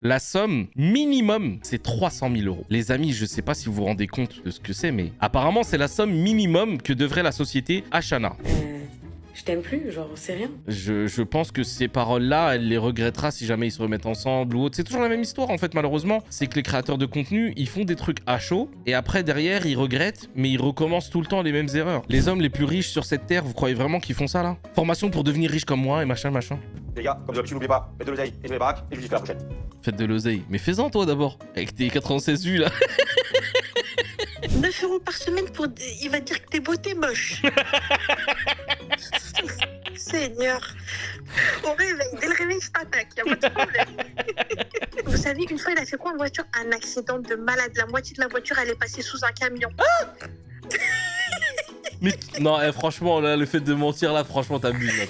La somme minimum, c'est 300 000 euros. Les amis, je sais pas si vous vous rendez compte de ce que c'est, mais apparemment, c'est la somme minimum que devrait la société Ashana. Je t'aime plus, genre, c'est rien. Je pense que ces paroles-là, elle les regrettera si jamais ils se remettent ensemble ou autre. C'est toujours la même histoire, en fait, malheureusement. C'est que les créateurs de contenu, ils font des trucs à chaud, et après, derrière, ils regrettent, mais ils recommencent tout le temps les mêmes erreurs. Les hommes les plus riches sur cette terre, vous croyez vraiment qu'ils font ça, là? Formation pour devenir riche comme moi, et machin, machin. Les gars, comme d'habitude, n'oubliez pas, faites de l'oseille et de les baraques, et je vous dis qu'à la prochaine. Faites de l'oseille. Mais fais-en, toi, d'abord. Avec tes 96 vues, là. 9 € par semaine pour... Il va dire que t'es beau, t'es moche. Seigneur. Au réveil, dès le réveil, je t'attaque, y'a pas de problème. Vous savez, une fois, il a fait quoi en voiture? Un accident de malade. La moitié de la voiture, elle est passée sous un camion. Mais non, franchement, là, le fait de mentir, là, franchement, t'abuses, là.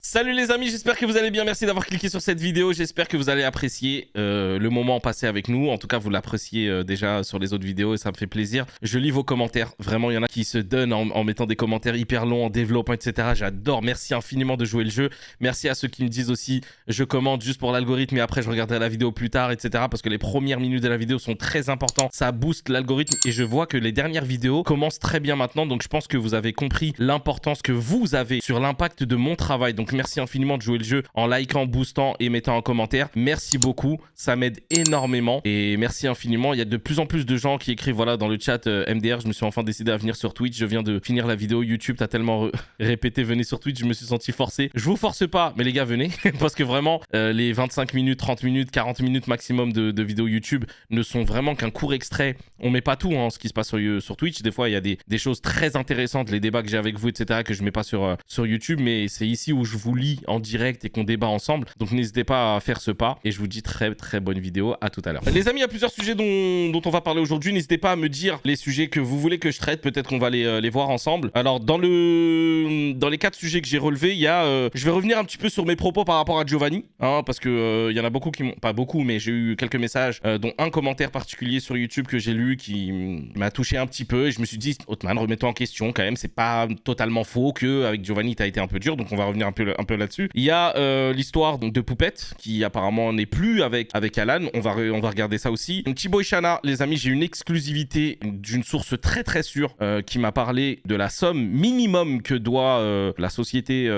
Salut les amis, j'espère que vous allez bien, merci d'avoir cliqué sur cette vidéo, j'espère que vous allez apprécier le moment passé avec nous, en tout cas vous l'appréciez déjà sur les autres vidéos et ça me fait plaisir. Je lis vos commentaires, vraiment il y en a qui se donnent en mettant des commentaires hyper longs, en développant etc, j'adore, merci infiniment de jouer le jeu, merci à ceux qui me disent aussi je commente juste pour l'algorithme et après je regarderai la vidéo plus tard etc, parce que les premières minutes de la vidéo sont très importantes, ça booste l'algorithme et je vois que les dernières vidéos commencent très bien maintenant, donc je pense que vous avez compris l'importance que vous avez sur l'impact de mon travail, donc merci infiniment de jouer le jeu en likant, boostant et mettant un commentaire. Merci beaucoup, ça m'aide énormément et merci infiniment. Il y a de plus en plus de gens qui écrivent voilà dans le chat MDR, je me suis enfin décidé à venir sur Twitch, je viens de finir la vidéo YouTube, t'as tellement répété venez sur Twitch, je me suis senti forcé. Je vous force pas, mais les gars venez parce que vraiment les 25 minutes, 30 minutes, 40 minutes maximum de vidéos YouTube ne sont vraiment qu'un court extrait. On met pas tout ce qui se passe sur Twitch, des fois il y a des choses très intéressantes, les débats que j'ai avec vous etc que je mets pas sur YouTube, mais c'est ici où je vous lis en direct et qu'on débat ensemble. Donc n'hésitez pas à faire ce pas et je vous dis très très bonne vidéo, à tout à l'heure. Les amis, il y a plusieurs sujets dont on va parler aujourd'hui. N'hésitez pas à me dire les sujets que vous voulez que je traite. Peut-être qu'on va les voir ensemble. Alors dans les 4 sujets que j'ai relevés, il y a... je vais revenir un petit peu sur mes propos par rapport à Giovanni. Parce que il y en a beaucoup qui m'ont... Pas beaucoup, mais j'ai eu quelques messages, dont un commentaire particulier sur YouTube que j'ai lu qui m'a touché un petit peu. Et je me suis dit, Othman, remets-toi en question quand même. C'est pas totalement faux qu'avec Giovanni, t'as été un peu dur. Donc on va revenir un peu là-dessus. Il y a l'histoire de Poupette qui apparemment n'est plus avec Alan. On va regarder ça aussi. Donc, Thibaut et Shana, les amis, j'ai une exclusivité d'une source très très sûre qui m'a parlé de la somme minimum que doit la société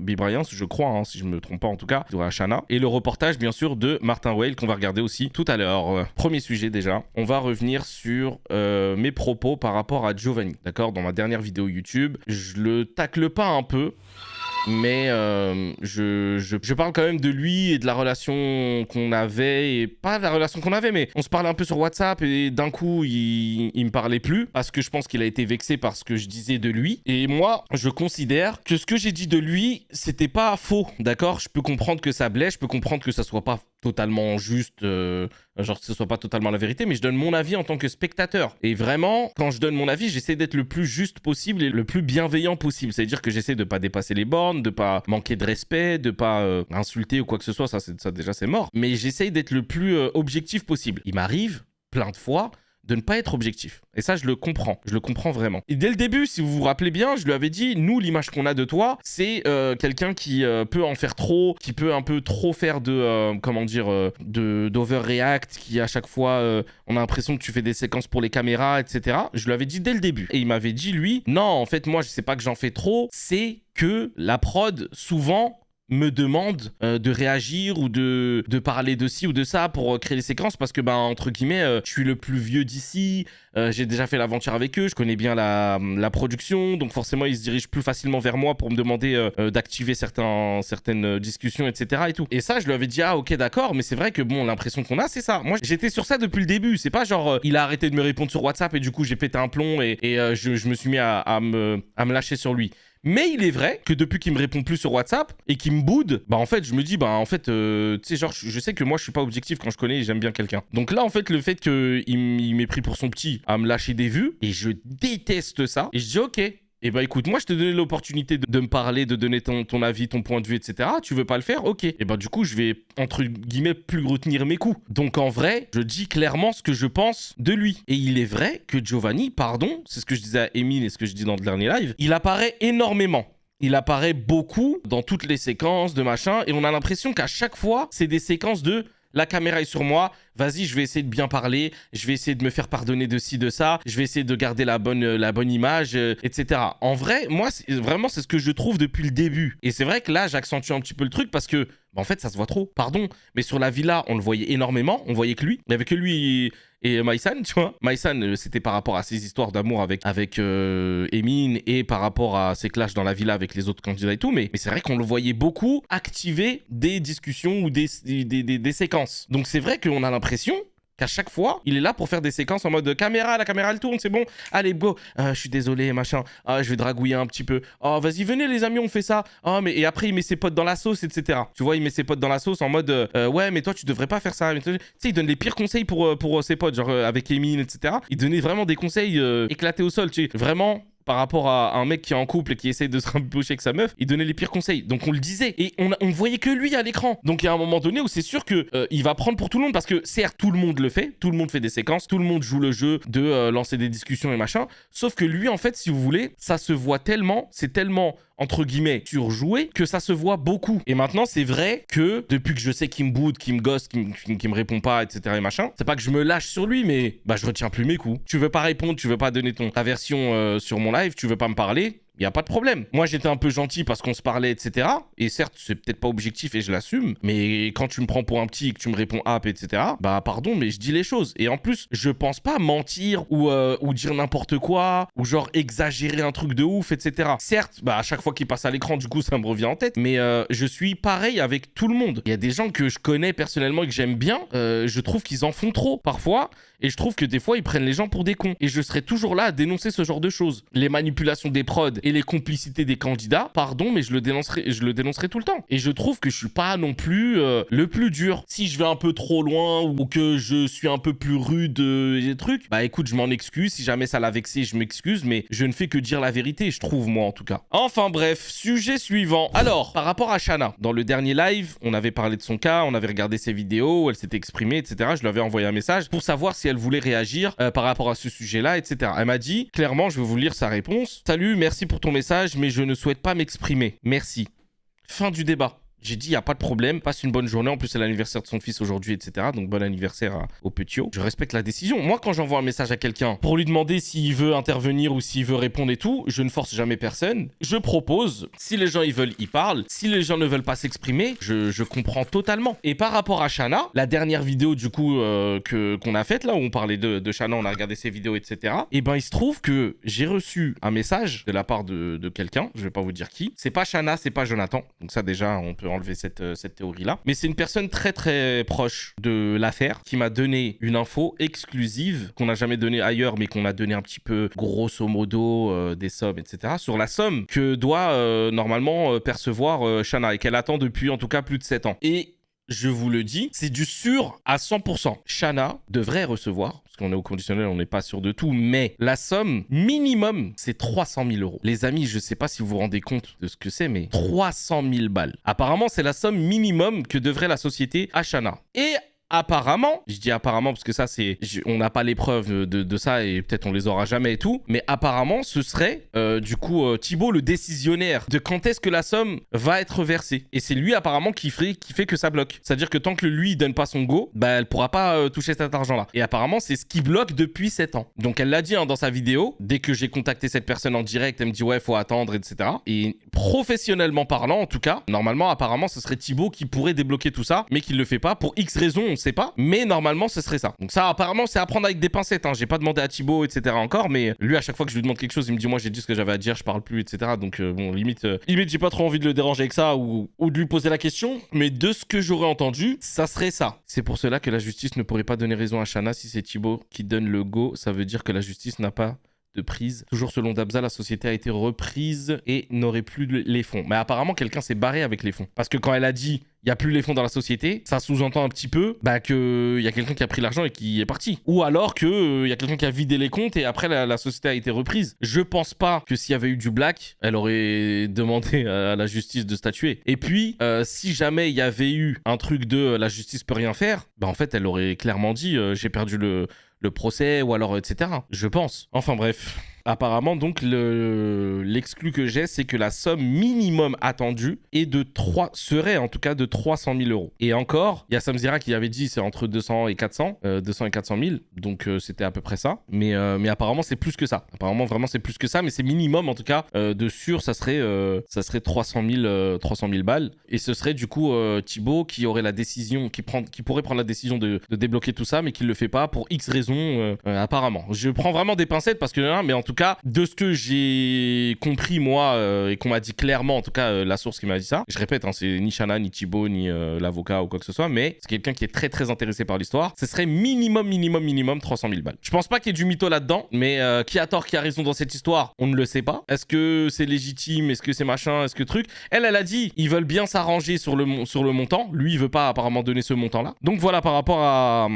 Bibriance, je crois, si je me trompe pas en tout cas, doit à Shana. Et le reportage bien sûr de Martin Weil qu'on va regarder aussi tout à l'heure. Premier sujet déjà, on va revenir sur mes propos par rapport à Giovanni. D'accord, dans ma dernière vidéo YouTube, je le tacle pas un peu. Mais je parle quand même de lui et de la relation qu'on avait, et pas de la relation qu'on avait, mais on se parlait un peu sur WhatsApp et d'un coup, il me parlait plus parce que je pense qu'il a été vexé par ce que je disais de lui. Et moi, je considère que ce que j'ai dit de lui, c'était pas faux, d'accord? Je peux comprendre que ça blesse, je peux comprendre que ça soit pas totalement juste, genre que ce soit pas totalement la vérité, mais je donne mon avis en tant que spectateur. Et vraiment, quand je donne mon avis, j'essaie d'être le plus juste possible et le plus bienveillant possible. C'est-à-dire que j'essaie de pas dépasser les bornes, de pas manquer de respect, de pas insulter ou quoi que ce soit, ça déjà c'est mort. Mais j'essaie d'être le plus objectif possible. Il m'arrive plein de fois de ne pas être objectif. Et ça, je le comprends vraiment. Et dès le début, si vous vous rappelez bien, je lui avais dit, nous, l'image qu'on a de toi, c'est quelqu'un qui peut en faire trop, qui peut un peu trop faire d'overreact, qui à chaque fois, on a l'impression que tu fais des séquences pour les caméras, etc. Je lui avais dit dès le début. Et il m'avait dit, lui, non, en fait, moi, je sais pas que j'en fais trop, c'est que la prod, souvent me demande de réagir ou de parler de ci ou de ça pour créer les séquences parce que, entre guillemets, je suis le plus vieux d'ici, j'ai déjà fait l'aventure avec eux, je connais bien la production, donc forcément, ils se dirigent plus facilement vers moi pour me demander d'activer certaines discussions, etc. et tout. Et ça, je lui avais dit, ah, ok, d'accord, mais c'est vrai que, bon, l'impression qu'on a, c'est ça. Moi, j'étais sur ça depuis le début. C'est pas genre, il a arrêté de me répondre sur WhatsApp et du coup, j'ai pété un plomb et je me suis mis à me lâcher sur lui. Mais il est vrai que depuis qu'il me répond plus sur WhatsApp et qu'il me boude, en fait, je me dis, tu sais, genre, je sais que moi, je suis pas objectif quand je connais et j'aime bien quelqu'un. Donc là, en fait, le fait qu'il m'ait pris pour son petit à me lâcher des vues, et je déteste ça, et je dis, ok, Eh ben écoute, moi je te donnais l'opportunité de me parler, de donner ton avis, ton point de vue, etc. Tu veux pas le faire? Ok. Eh ben du coup, je vais, entre guillemets, plus retenir mes coups. Donc en vrai, je dis clairement ce que je pense de lui. Et il est vrai que Giovanni, pardon, c'est ce que je disais à Emile et ce que je dis dans le dernier live, il apparaît énormément. Il apparaît beaucoup dans toutes les séquences de machin. Et on a l'impression qu'à chaque fois, c'est des séquences de... La caméra est sur moi, vas-y, je vais essayer de bien parler, je vais essayer de me faire pardonner de ci, de ça, je vais essayer de garder la bonne image, etc. En vrai, moi, vraiment, c'est ce que je trouve depuis le début. Et c'est vrai que là, j'accentue un petit peu le truc parce que, bah, en fait, ça se voit trop, pardon. Mais sur la villa, on le voyait énormément, on voyait que lui. Il n'y avait que lui et Maïsan, tu vois. Maïsan, c'était par rapport à ses histoires d'amour avec Emin et par rapport à ses clashs dans la villa avec les autres candidats et tout. Mais c'est vrai qu'on le voyait beaucoup activer des discussions ou des séquences. Donc c'est vrai qu'on a l'impression qu'à chaque fois, il est là pour faire des séquences en mode caméra, la caméra elle tourne, c'est bon, allez go, je suis désolé, machin, je vais dragouiller un petit peu, oh vas-y venez les amis, on fait ça, mais et après il met ses potes dans la sauce, etc. Tu vois, il met ses potes dans la sauce en mode ouais mais toi tu devrais pas faire ça, tu sais, il donne les pires conseils pour ses potes, genre avec Emine, etc. Il donnait vraiment des conseils éclatés au sol, tu sais, vraiment... Par rapport à un mec qui est en couple et qui essaie de se rabibocher avec sa meuf, il donnait les pires conseils. Donc on le disait. Et on voyait que lui à l'écran. Donc il y a un moment donné où c'est sûr que il va prendre pour tout le monde. Parce que certes, tout le monde le fait. Tout le monde fait des séquences. Tout le monde joue le jeu de lancer des discussions et machin. Sauf que lui, en fait, si vous voulez, ça se voit tellement. C'est tellement... entre guillemets, surjoué, que ça se voit beaucoup. Et maintenant, c'est vrai que depuis que je sais qu'il me boude, qu'il me gosse, qu'il me répond pas, etc. et machin, c'est pas que je me lâche sur lui, mais bah je retiens plus mes coups. Tu veux pas répondre, tu veux pas donner ta version sur mon live, tu veux pas me parler, il n'y a pas de problème. Moi, j'étais un peu gentil parce qu'on se parlait, etc. Et certes, c'est peut-être pas objectif et je l'assume. Mais quand tu me prends pour un petit et que tu me réponds app, etc. Bah, pardon, mais je dis les choses. Et en plus, je pense pas mentir ou dire n'importe quoi ou genre exagérer un truc de ouf, etc. Certes, bah, à chaque fois qu'il passe à l'écran, du coup, ça me revient en tête. Mais je suis pareil avec tout le monde. Il y a des gens que je connais personnellement et que j'aime bien. Je trouve qu'ils en font trop parfois. Et je trouve que des fois, ils prennent les gens pour des cons. Et je serai toujours là à dénoncer ce genre de choses. Les manipulations des prods et les complicités des candidats, pardon, mais je le dénoncerai tout le temps. Et je trouve que je suis pas non plus le plus dur. Si je vais un peu trop loin ou que je suis un peu plus rude des trucs, bah écoute, je m'en excuse. Si jamais ça l'a vexé, je m'excuse. Mais je ne fais que dire la vérité, je trouve, moi en tout cas. Enfin bref, sujet suivant. Alors, par rapport à Shanna, dans le dernier live, on avait parlé de son cas, on avait regardé ses vidéos, elle s'était exprimée, etc. Je lui avais envoyé un message pour savoir si elle voulait réagir par rapport à ce sujet-là, etc. Elle m'a dit, clairement, je vais vous lire sa réponse. Salut, merci pour ton message, mais je ne souhaite pas m'exprimer. Merci. Fin du débat. J'ai dit, il n'y a pas de problème, passe une bonne journée. En plus, c'est l'anniversaire de son fils aujourd'hui, etc. Donc, bon anniversaire au petit. Je respecte la décision. Moi, quand j'envoie un message à quelqu'un pour lui demander s'il veut intervenir ou s'il veut répondre et tout, je ne force jamais personne. Je propose, si les gens ils veulent, ils parlent. Si les gens ne veulent pas s'exprimer, je comprends totalement. Et par rapport à Shanna, la dernière vidéo du coup qu'on a faite, là où on parlait de Shanna, on a regardé ses vidéos, etc. Et ben, il se trouve que j'ai reçu un message de la part de quelqu'un, je vais pas vous dire qui. C'est pas Shanna, c'est pas Jonathan. Donc ça, déjà, on peut enlever cette théorie-là. Mais c'est une personne très très proche de l'affaire qui m'a donné une info exclusive qu'on n'a jamais donnée ailleurs, mais qu'on a donné un petit peu grosso modo des sommes, etc. Sur la somme que doit normalement percevoir Shanna et qu'elle attend depuis en tout cas plus de 7 ans. Et je vous le dis, c'est du sûr à 100%. Shanna devrait recevoir, parce qu'on est au conditionnel, on n'est pas sûr de tout, mais la somme minimum, c'est 300 000 euros. Les amis, je sais pas si vous vous rendez compte de ce que c'est, mais 300 000 balles. Apparemment, c'est la somme minimum que devrait la société à Shanna. Et apparemment, je dis apparemment parce que ça c'est, on n'a pas les preuves de ça et peut-être on les aura jamais et tout, mais apparemment ce serait du coup Thibaut le décisionnaire de quand est-ce que la somme va être versée. Et c'est lui apparemment qui fait que ça bloque. C'est-à-dire que tant que lui il donne pas son go, bah elle pourra pas toucher cet argent-là. Et apparemment c'est ce qui bloque depuis 7 ans. Donc elle l'a dit hein, dans sa vidéo, dès que j'ai contacté cette personne en direct, elle me dit ouais faut attendre, etc. Et professionnellement parlant en tout cas, normalement apparemment ce serait Thibaut qui pourrait débloquer tout ça, mais qu'il le fait pas pour X raisons. On sait pas, mais normalement ce serait ça. Donc ça apparemment c'est à prendre avec des pincettes hein. J'ai pas demandé à Thibaut etc encore, mais lui à chaque fois que je lui demande quelque chose il me dit moi j'ai dit ce que j'avais à dire, je parle plus etc. Donc bon limite j'ai pas trop envie de le déranger avec ça ou de lui poser la question, mais de ce que j'aurais entendu ça serait ça. C'est pour cela que la justice ne pourrait pas donner raison à Shanna. Si c'est Thibaut qui donne le go, ça veut dire que la justice n'a pas de prise. Toujours selon Dabza, la société a été reprise et n'aurait plus les fonds. Mais apparemment, quelqu'un s'est barré avec les fonds. Parce que quand elle a dit il n'y a plus les fonds dans la société, ça sous-entend un petit peu qu'il y a quelqu'un qui a pris l'argent et qui est parti. Ou alors qu'il y a quelqu'un qui a vidé les comptes et après la société a été reprise. Je pense pas que s'il y avait eu du black, elle aurait demandé à la justice de statuer. Et puis, si jamais il y avait eu un truc de la justice peut rien faire, bah en fait, elle aurait clairement dit j'ai perdu le procès ou alors etc. Je pense. Enfin bref. Apparemment, donc, l'exclu que j'ai, c'est que la somme minimum attendue serait en tout cas de 300 000 euros. Et encore, il y a Samzira qui avait dit c'est entre 200 et 400 000. Donc, c'était à peu près ça. Mais apparemment, c'est plus que ça. Apparemment, vraiment, c'est plus que ça. Mais c'est minimum, en tout cas, de sûr, ça serait 300 000 balles. Et ce serait du coup Thibaut qui aurait la décision, qui pourrait prendre la décision de débloquer tout ça, mais qui ne le fait pas pour X raisons, apparemment. Je prends vraiment des pincettes parce que, mais en tout cas, de ce que j'ai compris, moi, et qu'on m'a dit clairement, en tout cas, la source qui m'a dit ça, je répète, hein, c'est ni Shana, ni Thibaut, ni l'avocat ou quoi que ce soit, mais c'est quelqu'un qui est très, très intéressé par l'histoire. Ce serait minimum 300 000 balles. Je pense pas qu'il y ait du mytho là-dedans, mais qui a tort, qui a raison dans cette histoire, on ne le sait pas. Est-ce que c'est légitime? Est-ce que c'est machin? Est-ce que truc? Elle a dit, ils veulent bien s'arranger sur le montant. Lui, il veut pas apparemment donner ce montant-là. Donc voilà, par rapport à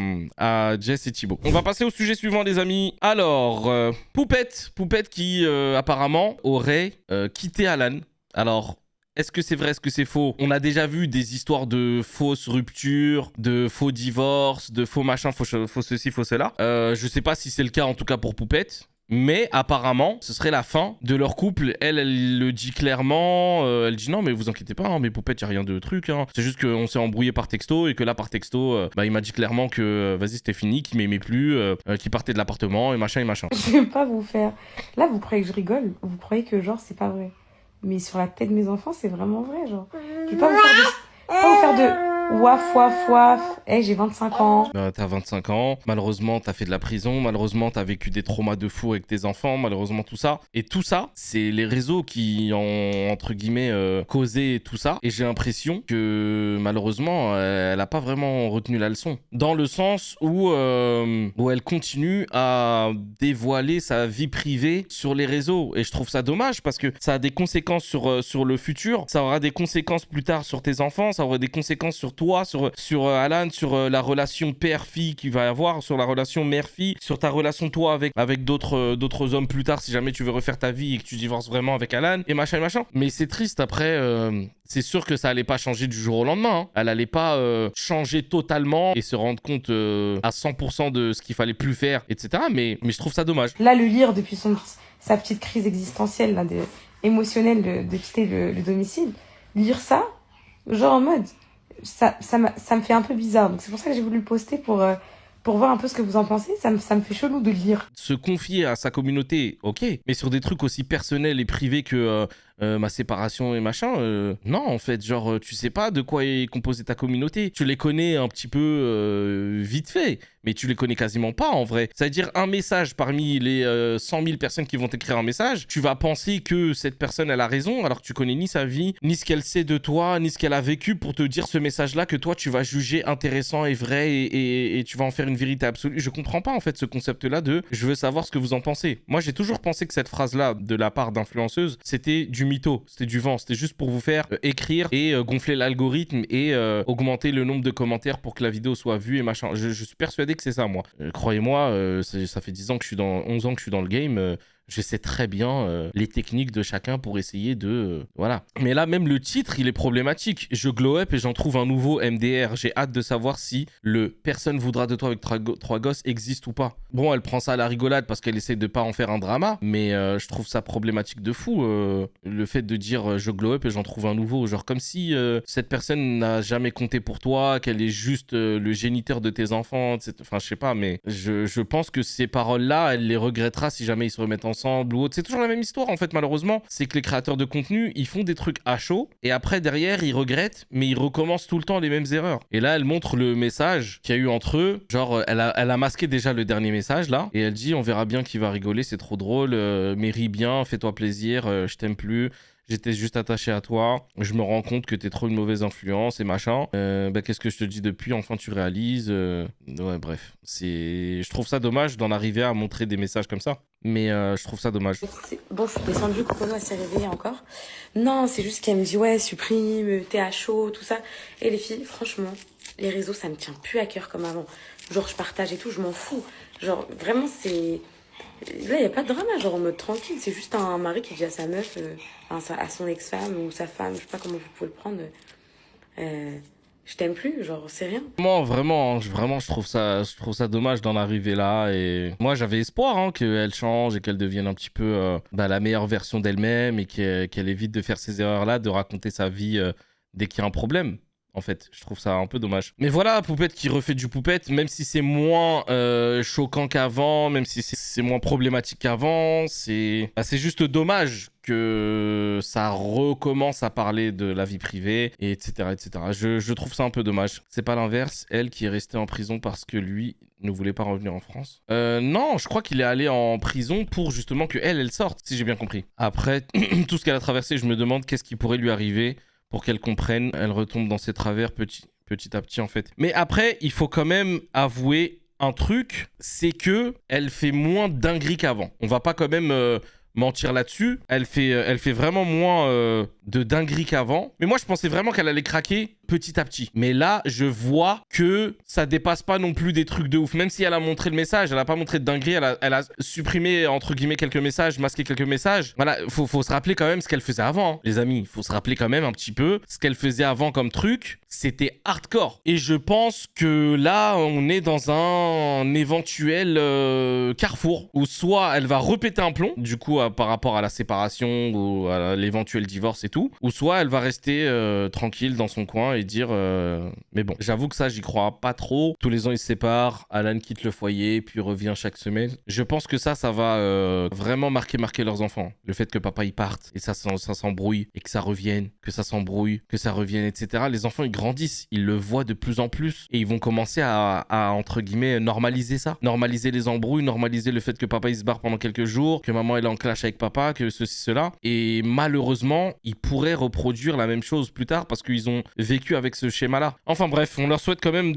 Jess et Thibaut. On va passer au sujet suivant, les amis. Alors, Poupette qui apparemment aurait quitté Alan. Alors, est-ce que c'est vrai, est-ce que c'est faux? On a déjà vu des histoires de fausses ruptures, de faux divorces, de faux machin, faux ceci, faux cela. Je sais pas si c'est le cas en tout cas pour Poupette. Mais apparemment, ce serait la fin de leur couple. Elle le dit clairement. Elle dit non, mais vous inquiétez pas, hein, mais Poupette, y a rien de truc. Hein. C'est juste qu'on s'est embrouillé par texto et que là, par texto, il m'a dit clairement que vas-y, c'était fini, qu'il m'aimait plus, qu'il partait de l'appartement et machin et machin. Je vais pas vous faire. Là, vous croyez que je rigole? Vous croyez que genre c'est pas vrai? Mais sur la tête de mes enfants, c'est vraiment vrai, genre. Je vais pas vous faire de waf. J'ai 25 ans. T'as 25 ans. Malheureusement, t'as fait de la prison. Malheureusement, t'as vécu des traumas de fou avec tes enfants. Malheureusement, tout ça. Et tout ça, c'est les réseaux qui ont, entre guillemets, causé tout ça. Et j'ai l'impression que, malheureusement, elle a pas vraiment retenu la leçon. Dans le sens où elle continue à dévoiler sa vie privée sur les réseaux. Et je trouve ça dommage parce que ça a des conséquences sur le futur. Ça aura des conséquences plus tard sur tes enfants. Ça aura des conséquences sur toi, sur Alan, sur la relation père-fille qu'il va y avoir, sur la relation mère-fille, sur ta relation toi avec d'autres hommes plus tard si jamais tu veux refaire ta vie et que tu divorces vraiment avec Alan et machin. Mais c'est triste après, c'est sûr que ça allait pas changer du jour au lendemain. Hein. Elle allait pas changer totalement et se rendre compte à 100% de ce qu'il fallait plus faire, etc. Mais je trouve ça dommage. Là, le lire depuis sa petite crise existentielle, là, émotionnelle de quitter le domicile, lire ça, genre en mode... Ça me fait un peu bizarre. Donc c'est pour ça que j'ai voulu le poster pour voir un peu ce que vous en pensez. Ça me fait chelou de le lire. Se confier à sa communauté, ok. Mais sur des trucs aussi personnels et privés que ma séparation et machin, non, en fait, genre, tu sais pas de quoi est composée ta communauté. Tu les connais un petit peu vite fait, mais tu les connais quasiment pas, en vrai. C'est-à-dire, un message parmi les 100 000 personnes qui vont t'écrire un message, tu vas penser que cette personne, elle a raison, alors que tu connais ni sa vie, ni ce qu'elle sait de toi, ni ce qu'elle a vécu pour te dire ce message-là que toi, tu vas juger intéressant et vrai et tu vas en faire une vérité absolue. Je comprends pas, en fait, ce concept-là de « je veux savoir ce que vous en pensez ». Moi, j'ai toujours pensé que cette phrase-là, de la part d'influenceuses, c'était du mytho, c'était du vent, c'était juste pour vous faire écrire et gonfler l'algorithme et augmenter le nombre de commentaires pour que la vidéo soit vue et machin. Je suis persuadé que c'est ça, moi. Croyez-moi, ça fait 11 ans que je suis dans le game. Je sais très bien les techniques de chacun pour essayer de... voilà. Mais là, même le titre, il est problématique. Je glow up et j'en trouve un nouveau MDR. J'ai hâte de savoir si le « personne voudra de toi avec trois gosses » existe ou pas. Bon, elle prend ça à la rigolade parce qu'elle essaie de pas en faire un drama, mais je trouve ça problématique de fou. Le fait de dire « je glow up et j'en trouve un nouveau ». Genre comme si cette personne n'a jamais compté pour toi, qu'elle est juste le géniteur de tes enfants, etc. Enfin, je sais pas, mais je pense que ces paroles-là, elle les regrettera si jamais ils se remettent ensemble ou autre. C'est toujours la même histoire en fait, malheureusement. C'est que les créateurs de contenu, ils font des trucs à chaud et après derrière ils regrettent, mais ils recommencent tout le temps les mêmes erreurs. Et là elle montre le message qu'il y a eu entre eux. Genre elle a masqué déjà le dernier message là et elle dit on verra bien qui va rigoler, c'est trop drôle, mais ris bien, fais-toi plaisir, je t'aime plus. j'étais juste attaché à toi, je me rends compte que t'es trop une mauvaise influence et machin. Qu'est-ce que je te dis depuis? Enfin, tu réalises. Ouais, bref. Je trouve ça dommage d'en arriver à montrer des messages comme ça. Mais je trouve ça dommage. Bon, je suis descendue, Cocono, elle s'est réveillée encore. Non, c'est juste qu'elle me dit, ouais, supprime, t'es à chaud, tout ça. Et les filles, franchement, les réseaux, ça me tient plus à cœur comme avant. Genre, je partage et tout, je m'en fous. Genre, vraiment, c'est... Là, il n'y a pas de drama, genre en mode tranquille. C'est juste un mari qui dit à sa meuf, à son ex-femme ou sa femme, je sais pas comment vous pouvez le prendre, je t'aime plus, genre, c'est rien. Vraiment, je trouve ça dommage d'en arriver là. Et moi, j'avais espoir hein, qu'elle change et qu'elle devienne un petit peu la meilleure version d'elle-même et qu'elle évite de faire ces erreurs-là, de raconter sa vie dès qu'il y a un problème. En fait, je trouve ça un peu dommage. Mais voilà, Poupette qui refait du Poupette, même si c'est moins choquant qu'avant, même si c'est moins problématique qu'avant, c'est juste dommage que ça recommence à parler de la vie privée, et etc. etc. Je trouve ça un peu dommage. C'est pas l'inverse, elle qui est restée en prison parce que lui ne voulait pas revenir en France. Non, je crois qu'il est allé en prison pour justement que elle sorte, si j'ai bien compris. Après, tout ce qu'elle a traversé, je me demande qu'est-ce qui pourrait lui arriver pour qu'elle comprenne, elle retombe dans ses travers petit à petit en fait. Mais après, il faut quand même avouer un truc, c'est que elle fait moins dinguerie qu'avant. On va pas quand même mentir là-dessus. Elle fait vraiment moins de dinguerie qu'avant. Mais moi, je pensais vraiment qu'elle allait craquer petit à petit. Mais là, je vois que ça dépasse pas non plus des trucs de ouf. Même si elle a montré le message, elle a pas montré de dinguerie, elle a supprimé, entre guillemets, quelques messages, masqué quelques messages. Voilà, faut se rappeler quand même ce qu'elle faisait avant, hein, les amis. Faut se rappeler quand même un petit peu ce qu'elle faisait avant comme truc. C'était hardcore. Et je pense que là, on est dans un éventuel carrefour où soit elle va repéter un plomb, du coup, par rapport à la séparation ou à l'éventuel divorce et tout, ou soit elle va rester tranquille dans son coin et dire mais bon, j'avoue que ça j'y crois pas trop. Tous les ans ils se séparent, Alan quitte le foyer puis revient chaque semaine. Je pense que ça va vraiment marquer leurs enfants. Le fait que papa y parte et ça s'embrouille et que ça revienne, que ça s'embrouille, que ça revienne, etc. Les enfants ils grandissent, ils le voient de plus en plus et ils vont commencer à entre guillemets normaliser ça, normaliser les embrouilles, normaliser le fait que papa il se barre pendant quelques jours, que maman elle est en clash avec papa, que ceci cela, et malheureusement ils pourraient reproduire la même chose plus tard parce qu'ils ont vécu avec ce schéma-là. Enfin bref, on leur souhaite quand même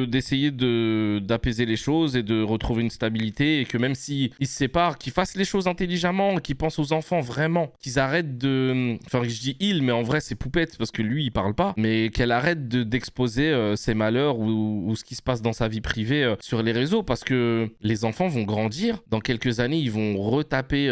d'essayer d'apaiser les choses et de retrouver une stabilité et que même s'ils se séparent, qu'ils fassent les choses intelligemment, qu'ils pensent aux enfants vraiment, qu'ils arrêtent de... Enfin, je dis il, mais en vrai c'est Poupette parce que lui il parle pas, mais qu'elle arrête d'exposer ses malheurs ou ce qui se passe dans sa vie privée sur les réseaux parce que les enfants vont grandir. Dans quelques années, ils vont retaper...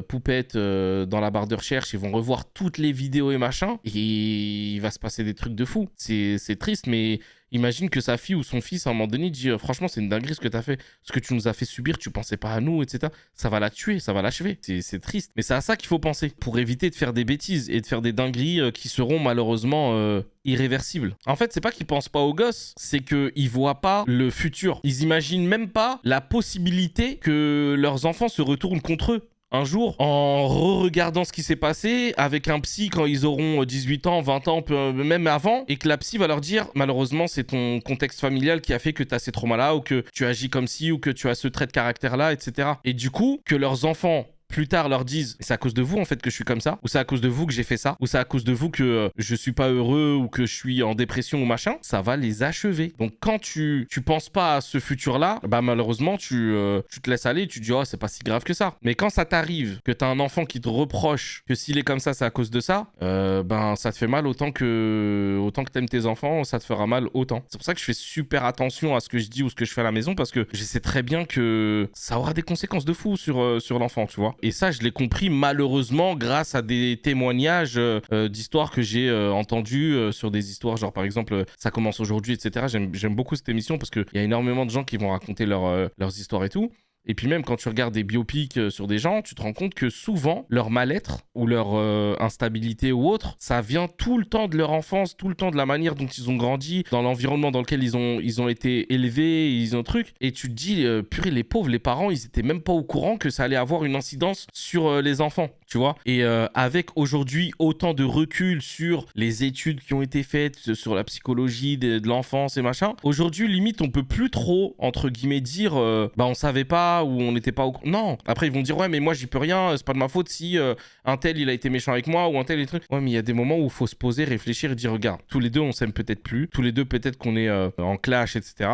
Poupette dans la barre de recherche, ils vont revoir toutes les vidéos et machin, et il va se passer des trucs de fou. C'est triste, mais imagine que sa fille ou son fils à un moment donné dit franchement c'est une dinguerie ce que t'as fait, ce que tu nous as fait subir, tu pensais pas à nous, etc. Ça va la tuer, ça va l'achever. C'est triste, mais c'est à ça qu'il faut penser pour éviter de faire des bêtises et de faire des dingueries qui seront malheureusement irréversibles. En fait, c'est pas qu'ils pensent pas aux gosses, c'est qu'ils voient pas le futur. Ils imaginent même pas la possibilité que leurs enfants se retournent contre eux un jour, en re-regardant ce qui s'est passé avec un psy quand ils auront 18 ans, 20 ans, même avant, et que la psy va leur dire, malheureusement, c'est ton contexte familial qui a fait que tu as ces traumas-là, ou que tu agis comme ci, ou que tu as ce trait de caractère-là, etc. Et du coup, que leurs enfants... plus tard leur disent c'est à cause de vous en fait que je suis comme ça, ou c'est à cause de vous que j'ai fait ça, ou c'est à cause de vous que je suis pas heureux ou que je suis en dépression ou machin, ça va les achever. Donc quand tu penses pas à ce futur là, bah malheureusement tu te laisses aller, tu te dis oh c'est pas si grave que ça. Mais quand ça t'arrive que t'as un enfant qui te reproche que s'il est comme ça c'est à cause de ça, ben ça te fait mal autant que t'aimes tes enfants, ça te fera mal autant. C'est pour ça que je fais super attention à ce que je dis ou ce que je fais à la maison parce que je sais très bien que ça aura des conséquences de fou sur l'enfant, tu vois. Et ça, je l'ai compris malheureusement grâce à des témoignages d'histoires que j'ai entendus sur des histoires, genre par exemple, ça commence aujourd'hui, etc. J'aime beaucoup cette émission parce qu'il y a énormément de gens qui vont raconter leurs histoires et tout. Et puis même quand tu regardes des biopics sur des gens, tu te rends compte que souvent, leur mal-être ou leur instabilité ou autre, ça vient tout le temps de leur enfance, tout le temps de la manière dont ils ont grandi, dans l'environnement dans lequel ils ont été élevés, ils ont truc. Et tu te dis, purée, les pauvres, les parents, ils étaient même pas au courant que ça allait avoir une incidence sur les enfants. tu vois. Et avec aujourd'hui autant de recul sur les études qui ont été faites, sur la psychologie de l'enfance et machin, aujourd'hui, limite, on peut plus trop, entre guillemets, dire on savait pas ou on n'était pas au... Non. Après, ils vont dire, ouais, mais moi, j'y peux rien, c'est pas de ma faute si un tel, il a été méchant avec moi ou un tel, et trucs. Ouais, mais il y a des moments où il faut se poser, réfléchir et dire, regarde, tous les deux, on s'aime peut-être plus, tous les deux, peut-être qu'on est en clash, etc.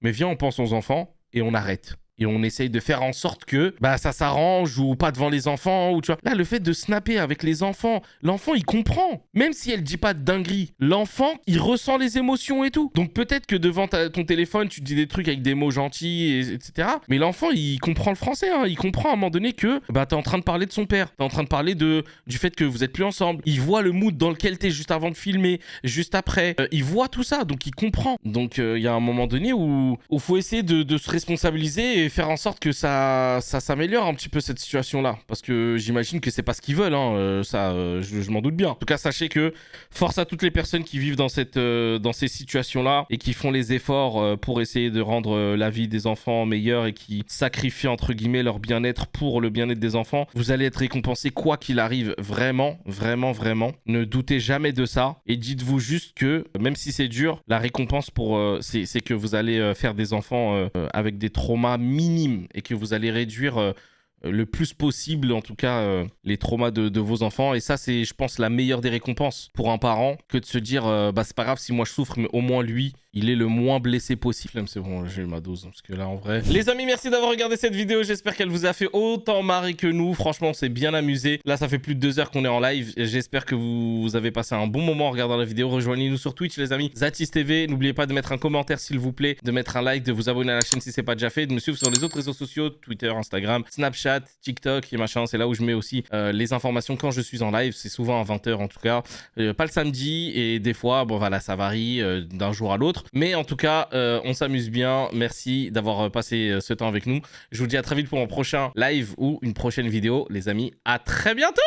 Mais viens, on pense aux enfants et on arrête. Et on essaye de faire en sorte que ça s'arrange ou pas devant les enfants. Ou tu vois. Là, le fait de snapper avec les enfants, l'enfant, il comprend. Même si elle dit pas de dinguerie, l'enfant, il ressent les émotions et tout. Donc peut-être que devant ton téléphone, tu dis des trucs avec des mots gentils, etc. Mais l'enfant, il comprend le français. Hein. Il comprend à un moment donné que t'es en train de parler de son père. T'es en train de parler du fait que vous êtes plus ensemble. Il voit le mood dans lequel t'es juste avant de filmer, juste après. Il voit tout ça, donc il comprend. Donc il y a un moment donné où faut essayer de se responsabiliser et faire en sorte que ça s'améliore un petit peu cette situation-là. Parce que j'imagine que c'est pas ce qu'ils veulent, hein. Je m'en doute bien. En tout cas, sachez que force à toutes les personnes qui vivent dans ces situations-là et qui font les efforts pour essayer de rendre la vie des enfants meilleure et qui sacrifient entre guillemets leur bien-être pour le bien-être des enfants. Vous allez être récompensé quoi qu'il arrive. Vraiment, vraiment, vraiment. Ne doutez jamais de ça et dites-vous juste que même si c'est dur, la récompense c'est que vous allez faire des enfants avec des traumas minimes et que vous allez réduire le plus possible, en tout cas, les traumas de vos enfants. Et ça, c'est, je pense, la meilleure des récompenses pour un parent que de se dire, c'est pas grave si moi je souffre, mais au moins lui, il est le moins blessé possible. C'est bon, j'ai eu ma dose, parce que là, en vrai... Les amis, merci d'avoir regardé cette vidéo. J'espère qu'elle vous a fait autant marrer que nous. Franchement, on s'est bien amusé. Là, ça fait plus de 2 heures qu'on est en live. J'espère que vous avez passé un bon moment en regardant la vidéo. Rejoignez-nous sur Twitch, les amis. Zatis TV. N'oubliez pas de mettre un commentaire, s'il vous plaît, de mettre un like, de vous abonner à la chaîne si c'est pas déjà fait, de me suivre sur les autres réseaux sociaux, Twitter, Instagram, Snapchat, TikTok et machin. C'est là où je mets aussi les informations quand je suis en live. C'est souvent à 20h en tout cas. Pas le samedi et des fois, bon voilà, ça varie d'un jour à l'autre. Mais en tout cas, on s'amuse bien. Merci d'avoir passé ce temps avec nous. Je vous dis à très vite pour un prochain live ou une prochaine vidéo. Les amis, à très bientôt!